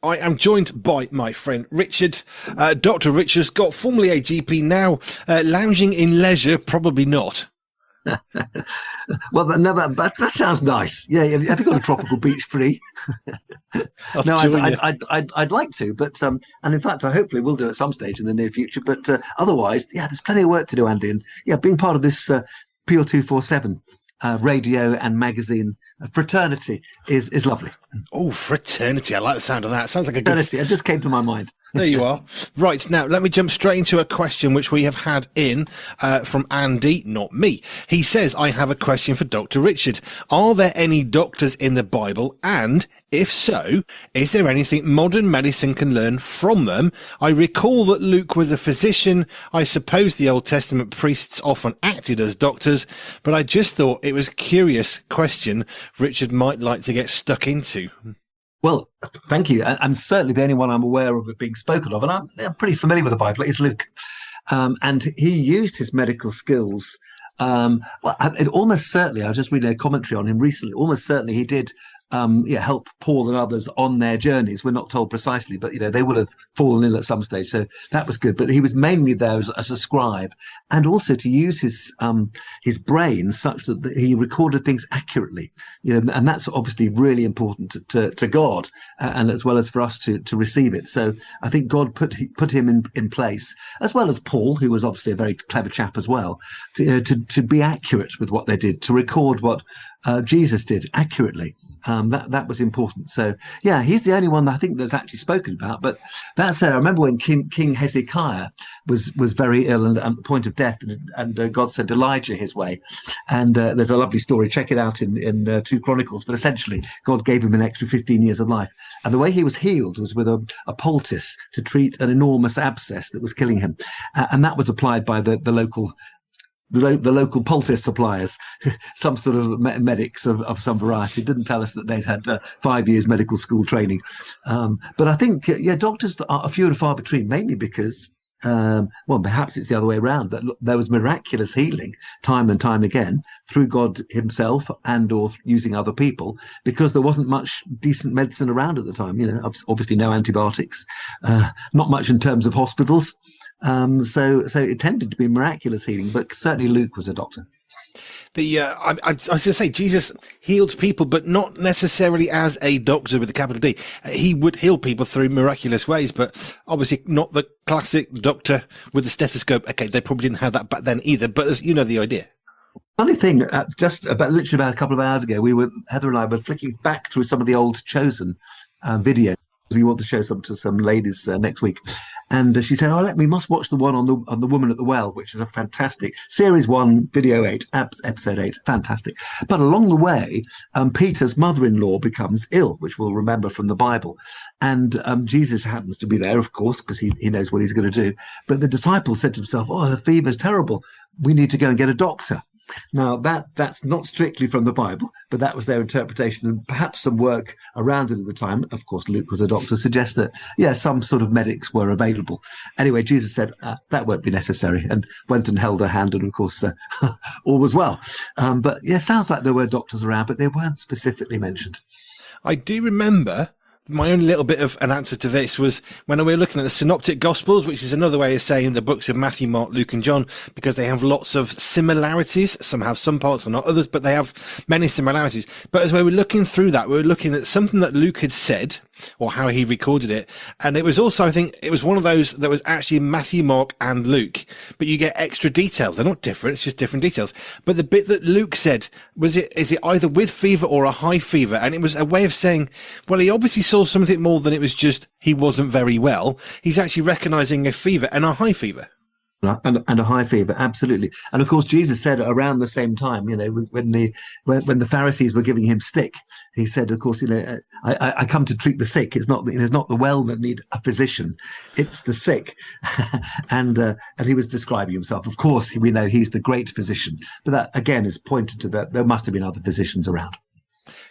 I am joined by my friend Richard. Dr. Richard Scott, formerly a GP, now lounging in leisure, probably not. Well, that sounds nice. Yeah, have you got a tropical beach free? No, I'd like to, but and in fact, I hopefully will do at some stage in the near future. But otherwise, yeah, there's plenty of work to do, Andy, and yeah, being part of this Pure 247 radio and magazine fraternity is lovely. Oh, fraternity! I like the sound of that. Sounds like a good fraternity. It just came to my mind. There you are. Right, now let me jump straight into a question which we have had in from Andy, not me. He says, I have a question for Dr. Richard. Are there any doctors in the Bible? And if so, is there anything modern medicine can learn from them? I recall that Luke was a physician. I suppose the Old Testament priests often acted as doctors, but I just thought it was a curious question Richard might like to get stuck into. Well, thank you. I'm certainly the only one I'm aware of it being spoken of, and I'm pretty familiar with the Bible. It's Luke. And he used his medical skills. Well, it almost certainly, I was just reading a commentary on him recently, almost certainly he did help Paul and others on their journeys. We're not told precisely, but they would have fallen in at some stage, so that was good. But he was mainly there as a scribe, and also to use his brain such that he recorded things accurately. And that's obviously really important to God, and as well as for us to receive it. So I think God put him in place, as well as Paul, who was obviously a very clever chap as well, to be accurate with what they did, to record what Jesus did accurately. That was important. So yeah, he's the only one that I think that's actually spoken about. But that said, I remember when King Hezekiah was very ill and at the point of death, and God sent Elijah his way. And there's a lovely story. Check it out in 2 Chronicles. But essentially, God gave him an extra 15 years of life. And the way he was healed was with a poultice to treat an enormous abscess that was killing him. And that was applied by the local poultice suppliers, some sort of medics of some variety. Didn't tell us that they'd had 5 years medical school training. But I think, doctors are few and far between, mainly because, perhaps it's the other way around, that there was miraculous healing time and time again through God himself and or using other people, because there wasn't much decent medicine around at the time. Obviously no antibiotics, not much in terms of hospitals. So it tended to be miraculous healing, but certainly Luke was a doctor. I was going to say, Jesus healed people, but not necessarily as a doctor with a capital D. He would heal people through miraculous ways, but obviously not the classic doctor with the stethoscope. Okay, they probably didn't have that back then either, but the idea. Funny thing, just literally about a couple of hours ago, Heather and I were flicking back through some of the old Chosen videos. We want to show some to some ladies next week, and she said, we must watch the one on the woman at the well, which is a fantastic series 1, video 8, episode 8, fantastic. But along the way, Peter's mother-in-law becomes ill, which we'll remember from the Bible, and Jesus happens to be there, of course, because he knows what he's going to do. But the disciples said to himself, her fever's terrible, we need to go and get a doctor. Now, that's not strictly from the Bible, but that was their interpretation, and perhaps some work around it at the time. Of course, Luke was a doctor, suggests that, some sort of medics were available. Anyway, Jesus said, that won't be necessary, and went and held her hand, and of course, all was well. But yeah, sounds like there were doctors around, but they weren't specifically mentioned. I do remember my only little bit of an answer to this was when we were looking at the Synoptic Gospels, which is another way of saying the books of Matthew, Mark, Luke, and John, because they have lots of similarities. Some have some parts or not others, but they have many similarities. But as we were looking through that, we were looking at something that Luke had said, or how he recorded it. And it was also, I think, it was one of those that was actually Matthew, Mark, and Luke. But you get extra details. They're not different, it's just different details. But the bit that Luke said, is it either with fever or a high fever? And it was a way of saying, well, he obviously saw something more than it was just he wasn't very well. He's actually recognizing a fever and a high fever. And a high fever, absolutely. And of course, Jesus said around the same time, when the Pharisees were giving him stick, he said, of course, I come to treat the sick. It's not the well that need a physician, it's the sick. and he was describing himself. Of course, we know he's the great physician, but that again is pointed to that there must have been other physicians around.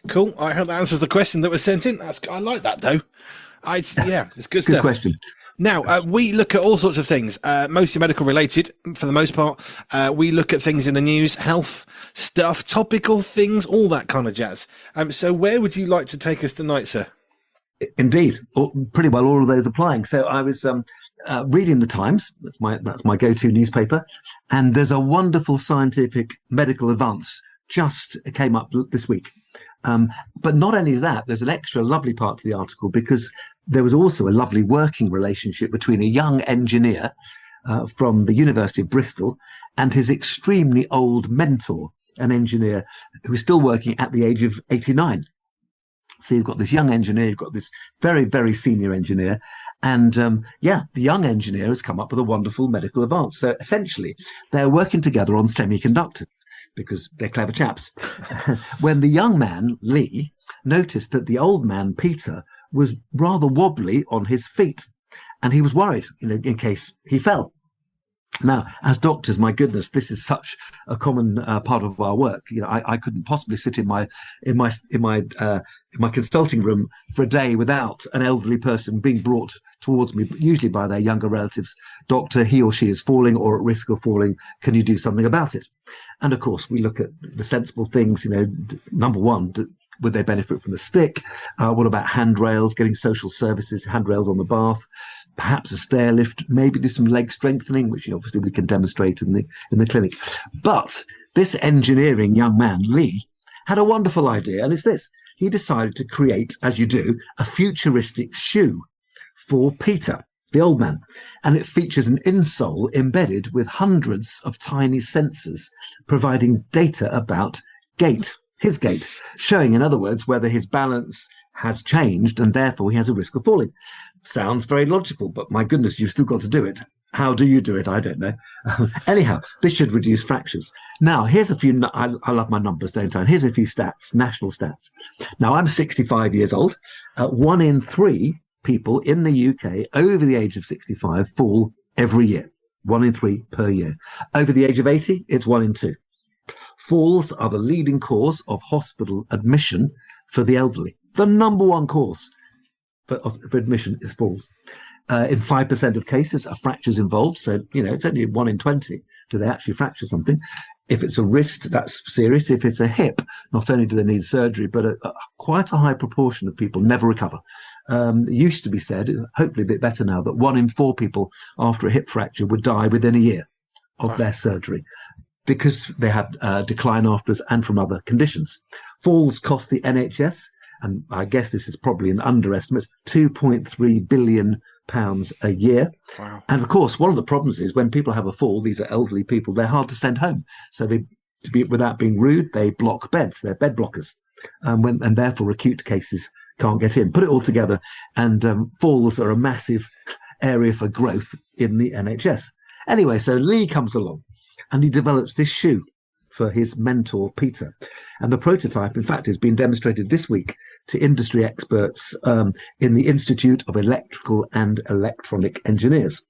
Cool. I hope that answers the question that was sent in. I like that though. It's good Good stuff. question. Now, we look at all sorts of things, mostly medical related for the most part. We look at things in the news, health stuff, topical things, all that kind of jazz. So where would you like to take us tonight, sir? Indeed, pretty well all of those applying. So I was reading the Times. That's my go-to newspaper, and there's a wonderful scientific medical advance just came up this week. But not only that, there's an extra lovely part to the article because there was also a lovely working relationship between a young engineer from the University of Bristol and his extremely old mentor, an engineer who is still working at the age of 89. So you've got this young engineer, you've got this very, very senior engineer. And the young engineer has come up with a wonderful medical advance. So essentially, they're working together on semiconductors because they're clever chaps. When the young man, Lee, noticed that the old man, Peter, was rather wobbly on his feet. And he was worried, in case he fell. Now, as doctors, my goodness, this is such a common part of our work. I couldn't possibly sit in my consulting room for a day without an elderly person being brought towards me, usually by their younger relatives. Doctor, he or she is falling or at risk of falling. Can you do something about it? And of course, we look at the sensible things. Number one, would they benefit from a stick? What about handrails, getting social services, handrails on the bath? Perhaps a stair lift, maybe do some leg strengthening, which obviously we can demonstrate in the clinic. But this engineering young man, Lee, had a wonderful idea, and it's this. He decided to create, as you do, a futuristic shoe for Peter, the old man. And it features an insole embedded with hundreds of tiny sensors, providing data about gait, his gait, showing, in other words, whether his balance has changed and therefore he has a risk of falling. Sounds very logical, but my goodness, you've still got to do it. How do you do it? I don't know. Anyhow, this should reduce fractures. Now, here's a few, I love my numbers, don't I? And here's a few stats, national stats. Now, I'm 65 years old. 1 in 3 people in the UK over the age of 65 fall every year. 1 in 3 per year. Over the age of 80, it's 1 in 2. Falls are the leading cause of hospital admission for the elderly. The number one cause for admission is falls. In 5% of cases, a fracture is involved. So, it's only 1 in 20. Do they actually fracture something? If it's a wrist, that's serious. If it's a hip, not only do they need surgery, but quite a high proportion of people never recover. It used to be said, hopefully a bit better now, that 1 in 4 people after a hip fracture would die within a year of their surgery, because they had decline afters and from other conditions. Falls cost the NHS, and I guess this is probably an underestimate, £2.3 billion a year. Wow. And of course, one of the problems is when people have a fall, these are elderly people, they're hard to send home. So without being rude, they block beds, they're bed blockers. And therefore acute cases can't get in. Put it all together, and falls are a massive area for growth in the NHS. Anyway, so Lee comes along and he develops this shoe for his mentor, Peter. And the prototype, in fact, has been demonstrated this week to industry experts in the Institute of Electrical and Electronic Engineers.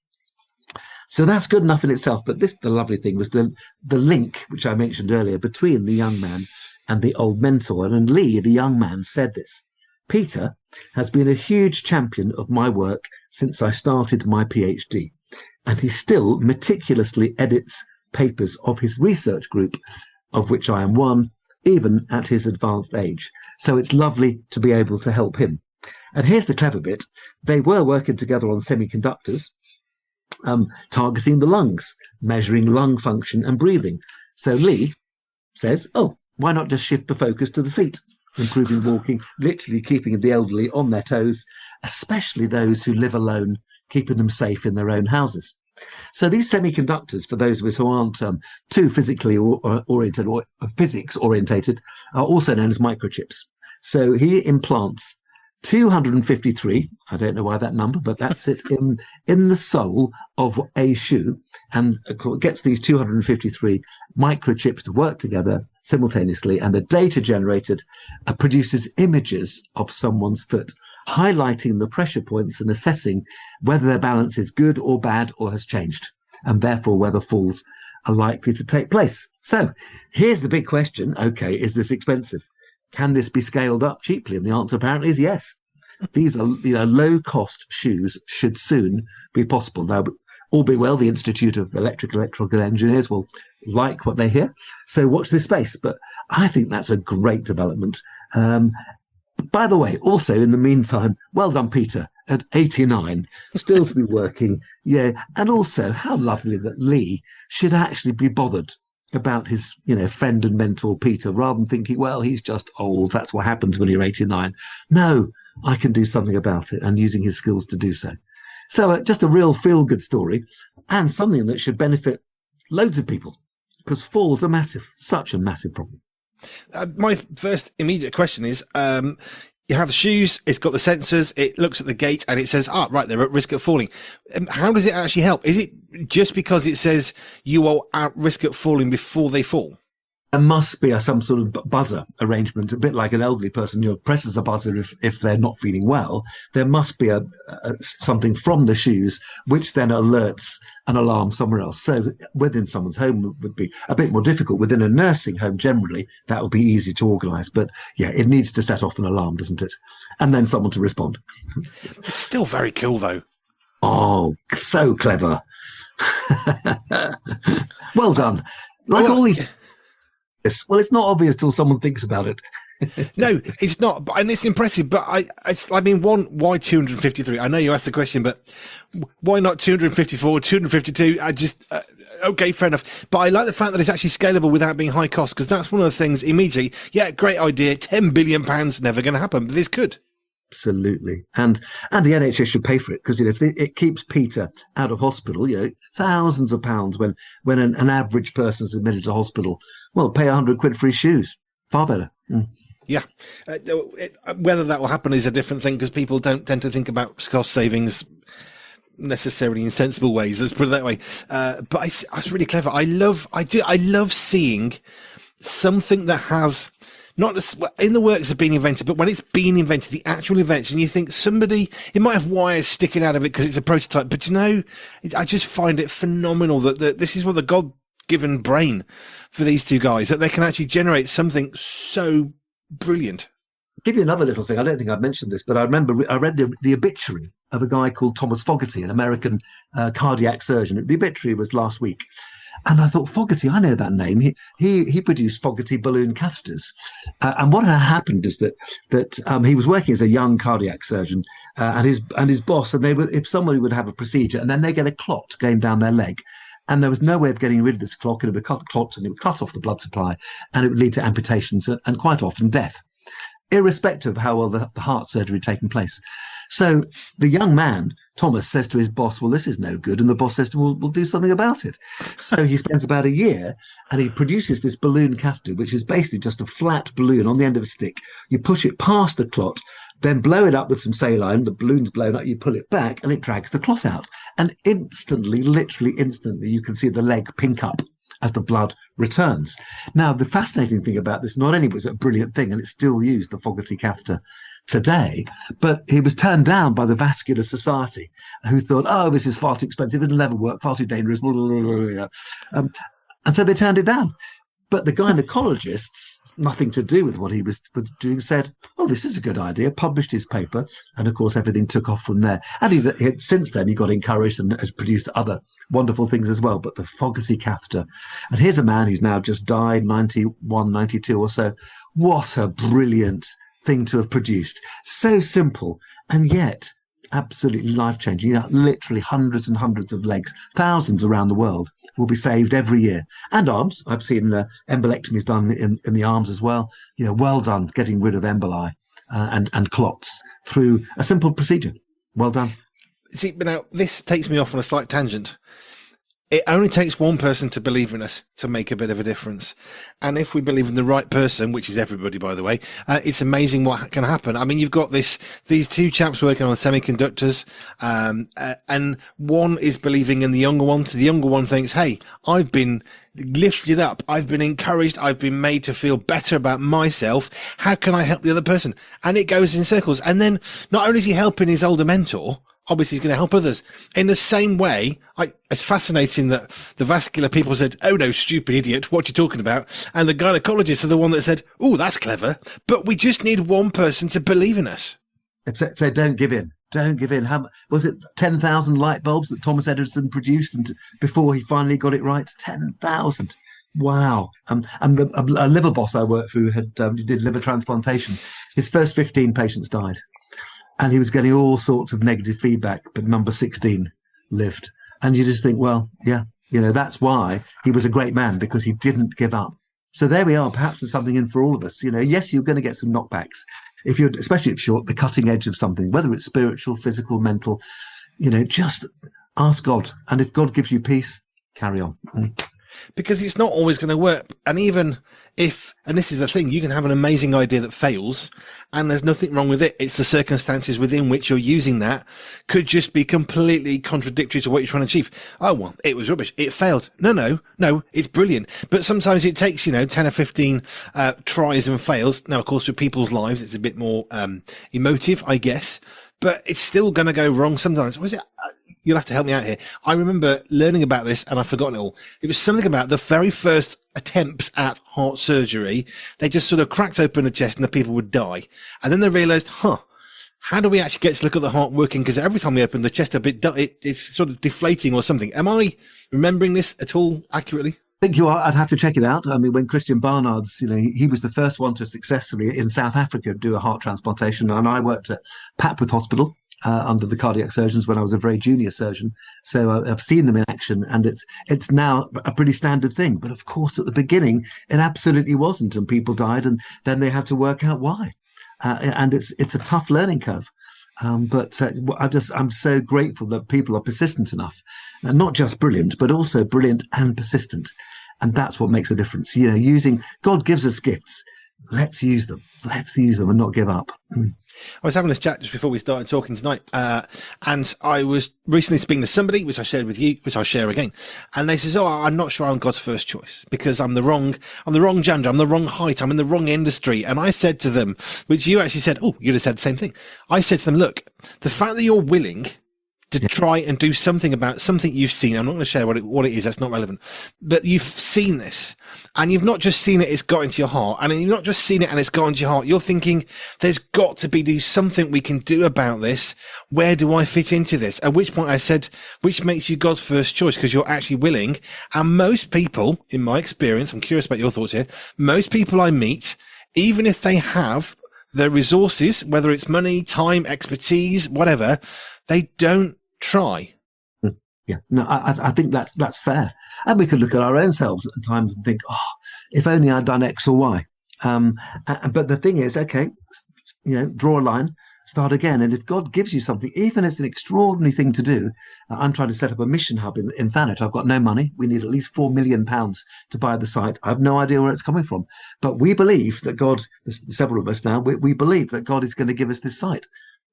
So that's good enough in itself. But the lovely thing was the link, which I mentioned earlier, between the young man and the old mentor. And Lee, the young man, said this: Peter has been a huge champion of my work since I started my PhD. And he still meticulously edits papers of his research group, of which I am one, even at his advanced age. So it's lovely to be able to help him. And here's the clever bit. They were working together on semiconductors, targeting the lungs, measuring lung function and breathing. So Lee says, why not just shift the focus to the feet, improving walking, literally keeping the elderly on their toes, especially those who live alone, keeping them safe in their own houses. So these semiconductors, for those of us who aren't too physically oriented or physics orientated, are also known as microchips. So he implants 253, I don't know why that number, but that's it, in the sole of a shoe, and gets these 253 microchips to work together simultaneously, and the data generated produces images of someone's foot, highlighting the pressure points and assessing whether their balance is good or bad or has changed, and therefore whether falls are likely to take place. So here's the big question. Okay, is this expensive? Can this be scaled up cheaply? And the answer apparently is yes. These are low-cost shoes should soon be possible. Now, all be well, the Institute of Electrical Engineers will like what they hear. So watch this space. But I think that's a great development. By the way, also in the meantime, well done, Peter, at 89, still to be working. Yeah. And also, how lovely that Lee should actually be bothered about his, friend and mentor, Peter, rather than thinking, well, he's just old. That's what happens when you're 89. No, I can do something about it, and using his skills to do so. So just a real feel-good story, and something that should benefit loads of people, because falls are massive, such a massive problem. My first immediate question is, you have the shoes, it's got the sensors, it looks at the gate and it says, right, they're at risk of falling. How does it actually help? Is it just because it says you are at risk of falling before they fall? There must be some sort of buzzer arrangement, a bit like an elderly person, presses a buzzer if they're not feeling well. There must be something from the shoes which then alerts an alarm somewhere else. So within someone's home would be a bit more difficult. Within a nursing home, generally, that would be easy to organise. But yeah, it needs to set off an alarm, doesn't it? And then someone to respond. It's still very cool, though. Oh, so clever. Well done. All these... Well, it's not obvious till someone thinks about it. No, it's not, and it's impressive. But why 253? I know you asked the question, but why not 254, 252? Okay, fair enough. But I like the fact that it's actually scalable without being high cost, because that's one of the things immediately. Yeah, great idea. £10 billion, never going to happen, but this could. Absolutely, and the NHS should pay for it, because if it keeps Peter out of hospital, thousands of pounds when an average person is admitted to hospital. Well, pay £100 for his shoes, far better. Yeah, whether that will happen is a different thing, because people don't tend to think about cost savings necessarily in sensible ways. Let's put it that way. But it's really clever. I love seeing something that has. Not in the works of being invented, but when it's been invented, the actual invention, you think it might have wires sticking out of it because it's a prototype, but I just find it phenomenal that this is what the God-given brain for these two guys, that they can actually generate something so brilliant. I'll give you another little thing. I don't think I've mentioned this, but I remember I read the obituary of a guy called Thomas Fogarty, an American cardiac surgeon. The obituary was last week. And I thought, Fogarty, I know that name. He produced Fogarty balloon catheters. And what had happened is that he was working as a young cardiac surgeon, and his boss, and if somebody would have a procedure, and then they get a clot going down their leg, and there was no way of getting rid of this clot, and it would cut off the blood supply, and it would lead to amputations and quite often death, irrespective of how well the heart surgery had taken place. So the young man, Thomas, says to his boss, well, this is no good. And the boss says to him, we'll do something about it. So he spends about a year and he produces this balloon catheter, which is basically just a flat balloon on the end of a stick. You push it past the clot, then blow it up with some saline. The balloon's blown up, you pull it back and it drags the clot out. And literally instantly, you can see the leg pink up as the blood returns. Now, the fascinating thing about this, not only was it a brilliant thing, and it's still used, the Fogarty catheter, today, but he was turned down by the Vascular Society, who thought, oh, this is far too expensive, it'll never work, far too dangerous, and so they turned it down. But the gynecologists, nothing to do with what he was doing, said, oh, this is a good idea, published his paper, and of course everything took off from there. And since then he got encouraged and has produced other wonderful things as well, but the Fogarty catheter. And here's a man, he's now just died, 91, 92 or so. What a brilliant thing to have produced. So simple, and yet absolutely life-changing. Literally hundreds and hundreds of legs, thousands around the world, will be saved every year. And arms. I've seen embolectomies done in the arms as well. Well done getting rid of emboli and clots through a simple procedure. Well done. See, but now this takes me off on a slight tangent. It only takes one person to believe in us to make a bit of a difference. And if we believe in the right person, which is everybody, by the way, it's amazing what can happen. I mean, you've got these two chaps working on semiconductors, and one is believing in the younger one. So the younger one thinks, hey, I've been lifted up. I've been encouraged. I've been made to feel better about myself. How can I help the other person? And it goes in circles. And then not only is he helping his older mentor, obviously he's going to help others. In the same way, it's fascinating that the vascular people said, oh no, stupid idiot, what are you talking about? And the gynecologists are the one that said, oh, that's clever, but we just need one person to believe in us. So don't give in. Don't give in. How was it? 10,000 light bulbs that Thomas Edison produced, and before he finally got it right, 10,000. Wow. And a liver boss I worked for who did liver transplantation. His first 15 patients died, and he was getting all sorts of negative feedback, but number 16 lived. And you just think, well, yeah, that's why he was a great man, because he didn't give up. So there we are. Perhaps there's something in for all of us. Yes, you're going to get some knockbacks, especially if you're at the cutting edge of something, whether it's spiritual, physical, mental. Just ask God, and if God gives you peace, carry on. Because it's not always going to work. And even if, and this is the thing, you can have an amazing idea that fails and there's nothing wrong with it. It's the circumstances within which you're using that could just be completely contradictory to what you're trying to achieve. Oh, well, it was rubbish. It failed. No, it's brilliant. But sometimes it takes, 10 or 15 tries and fails. Now, of course, with people's lives, it's a bit more emotive, I guess, but it's still going to go wrong sometimes. Was it? You'll have to help me out here. I remember learning about this and I've forgotten it all. It was something about the very first attempts at heart surgery. They just sort of cracked open the chest and the people would die. And then they realized, how do we actually get to look at the heart working? Because every time we open the chest a bit, it's sort of deflating or something. Am I remembering this at all accurately? I think you are. I'd have to check it out. I mean, when Christian Barnard's, he was the first one to successfully in South Africa do a heart transplantation. And I worked at Papworth Hospital under the cardiac surgeons when I was a very junior surgeon. So I've seen them in action, and it's now a pretty standard thing. But of course, at the beginning, it absolutely wasn't, and people died, and then they had to work out why. And it's a tough learning curve. But I'm so grateful that people are persistent enough, and not just brilliant, but also brilliant and persistent. And that's what makes a difference. God gives us gifts. Let's use them. Let's use them and not give up. I was having this chat just before we started talking tonight, and I was recently speaking to somebody, which I shared with you, which I'll share again. And they says, I'm not sure I'm God's first choice because I'm the wrong gender, I'm the wrong height, I'm in the wrong industry. And I said to them, which you actually said, you'd have said the same thing. I said to them, look, the fact that you're willing to try and do something about something you've seen. I'm not going to share what it is. That's not relevant. But you've seen this, and you've not just seen it, it's got into your heart. And you've not just seen it and it's got into your heart. You're thinking, there's got to be something we can do about this. Where do I fit into this? At which point I said, which makes you God's first choice, because you're actually willing. And most people, in my experience, I'm curious about your thoughts here, most people I meet, even if they have the resources, whether it's money, time, expertise, whatever, they don't try. Yeah, no, I think that's fair. And we could look at our own selves at times and think, if only I'd done X or Y. But the thing is, okay, draw a line, start again. And if God gives you something, even if it's an extraordinary thing to do, I'm trying to set up a mission hub in Thanet. I've got no money. We need at least £4 million to buy the site. I have no idea where it's coming from. But we believe that God, there's several of us now, we believe that God is going to give us this site.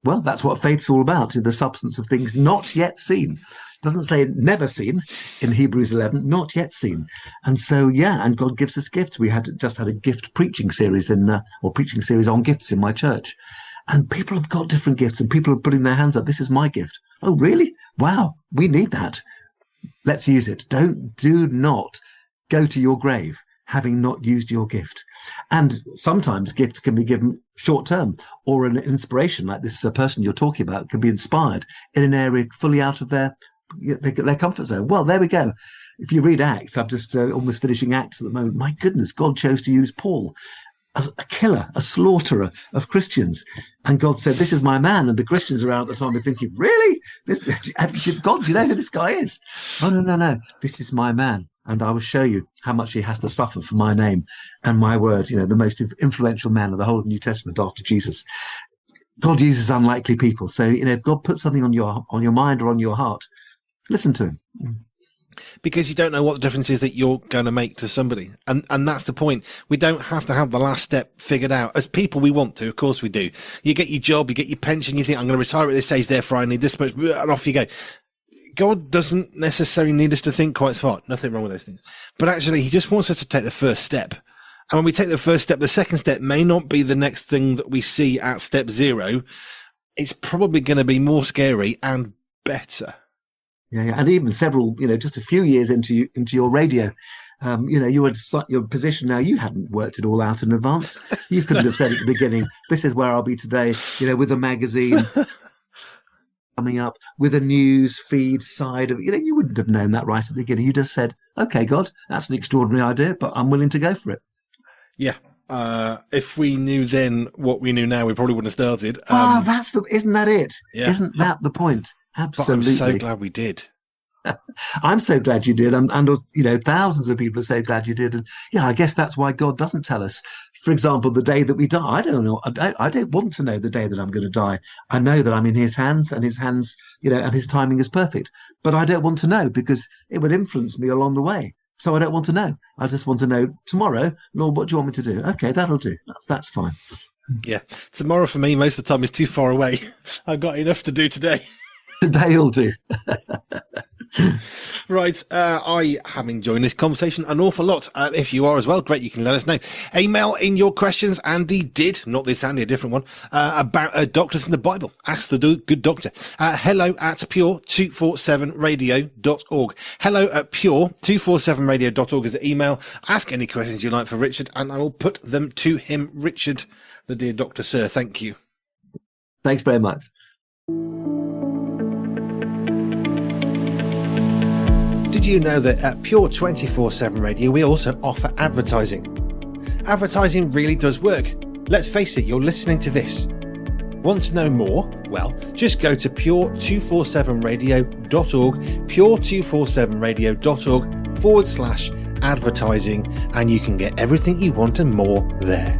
Well, that's what faith's all about, the substance of things not yet seen. It doesn't say never seen in Hebrews 11, not yet seen. And so, and God gives us gifts. We just had a gift preaching series preaching series on gifts in my church. And people have got different gifts, and people are putting their hands up. This is my gift. Oh, really? Wow, we need that. Let's use it. Do not go to your grave having not used your gift. And sometimes gifts can be given short term, or an inspiration, like this person you're talking about can be inspired in an area fully out of their comfort zone. Well, there we go. If you read Acts, I'm just almost finishing Acts at the moment. My goodness, God chose to use Paul as a killer, a slaughterer of Christians. And God said, this is my man. And the Christians around at the time are thinking, really? God, do you know who this guy is? Oh, no. This is my man. And I will show you how much he has to suffer for my name and my word, the most influential man of the whole of the New Testament after Jesus. God uses unlikely people. So, if God puts something on your mind or on your heart, listen to him. Because you don't know what the difference is that you're going to make to somebody. And that's the point. We don't have to have the last step figured out. As people, we want to. Of course we do. You get your job, you get your pension, you think, I'm going to retire at this age, therefore I need this much, and off you go. God doesn't necessarily need us to think quite so far. Nothing wrong with those things. But actually, he just wants us to take the first step. And when we take the first step, the second step may not be the next thing that we see at step 0. It's probably going to be more scary and better. Yeah. And even several, just a few years into your radio, you were in your position now, you hadn't worked it all out in advance. You couldn't have said at the beginning, this is where I'll be today, with a magazine. coming up with a news feed side of, you wouldn't have known that right at the beginning. You just said, okay, God, that's an extraordinary idea, but I'm willing to go for it. Yeah. If we knew then what we knew now, we probably wouldn't have started. Isn't that it? Yeah. Isn't that the point? Absolutely. But I'm so glad we did. I'm so glad you did, and thousands of people are so glad you did, and I guess that's why God doesn't tell us. For example, the day that we die, I don't know. I don't want to know the day that I'm going to die. I know that I'm in His hands, and His hands, and His timing is perfect. But I don't want to know because it will influence me along the way. So I don't want to know. I just want to know tomorrow, Lord, what do you want me to do? Okay, that'll do. That's fine. Yeah, tomorrow for me most of the time is too far away. I've got enough to do today. Today'll do. Right, I have enjoyed this conversation an awful lot. If you are as well, great, you can let us know. Email in your questions. Andy did, not this Andy, a different one, about doctors in the Bible. Ask the good doctor. Hello at pure247radio.org. Hello at pure247radio.org is the email. Ask any questions you like for Richard, and I will put them to him. Richard, the dear Dr. Sir, thank you. Thanks very much. Did you know that at Pure 24/7 Radio we also offer advertising? Advertising really does work. Let's face it, you're listening to this. Want to know more? Well, just go to pure247radio.org, pure247radio.org/advertising, and you can get everything you want and more there.